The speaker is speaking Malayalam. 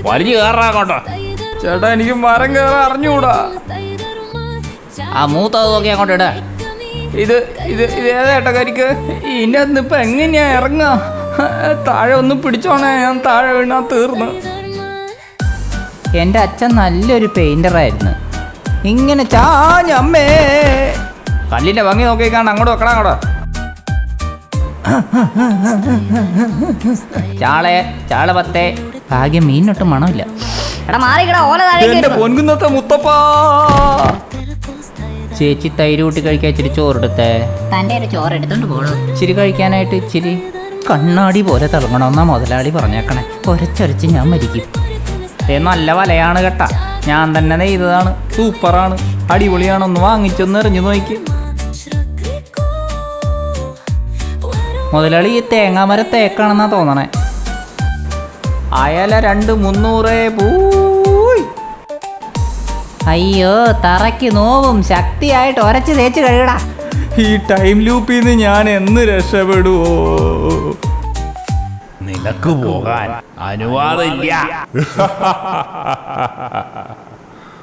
വലിഞ്ഞു കയറാങ്ങോട്ടോ. ചേട്ടാ എനിക്ക് മരം കയറാൻ അറിഞ്ഞുകൂടാ. ആ മൂത്തത് നോക്കി അങ്ങോട്ട് ഇട. ഇത് ഇത് ഇത് ഏതേട്ടാ കരിക്ക്? ഇതിനകത്ത് ഇപ്പൊ എങ്ങനെയാ ഇറങ്ങാ? താഴെ ഒന്ന് പിടിച്ചോണേ, ഞാൻ താഴെ വീണാ തീർന്നു. എൻ്റെ അച്ഛൻ നല്ലൊരു പെയിന്ററായിരുന്നു. ഇങ്ങനെ അമ്മേ കല്ലിന്റെ ഭംഗി നോക്കിക്കാണ്ട് അങ്ങോട്ട് വെക്കണം. അങ്ങോട്ടോ ചാള പത്തേ. ഭാഗ്യം മീനൊട്ടും മണമില്ല. എന്റെ പൊൻകുന്നത്തെ മുത്തപ്പാ. ചേച്ചി തൈര് കൂട്ടി കഴിക്കാൻ ഇച്ചിരി ചോറെടുത്തേ. ഇച്ചിരി കഴിക്കാനായിട്ട് ഇച്ചിരി കണ്ണാടി പോലെ തിളങ്ങണമെന്നാ മുതലാളി പറഞ്ഞേക്കണേ. ഒരച്ചൊരച്ച് ഞാൻ മരിക്കും. നല്ല വലയാണ് കേട്ടാ, ഞാൻ തന്നെ നെയ്തതാണ്. സൂപ്പറാണ്, അടിപൊളിയാണ്. ഒന്ന് വാങ്ങിച്ചൊന്ന് എറിഞ്ഞു നോക്കി. മുതലാളി ഈ തേങ്ങാമര തേക്കാണെന്നാ തോന്നണേ. അയല 200 പോയി. അയ്യോ തറയ്ക്ക് നോവും. ശക്തിയായിട്ട് ഒരച്ച് തേച്ച് കഴുകടാ. ഈ ടൈം ലൂപ്പിൽ നിന്ന് ഞാൻ എന്ന് രക്ഷപ്പെടുവോ? നിനക്ക് പോകാൻ അനുവാദമില്ല.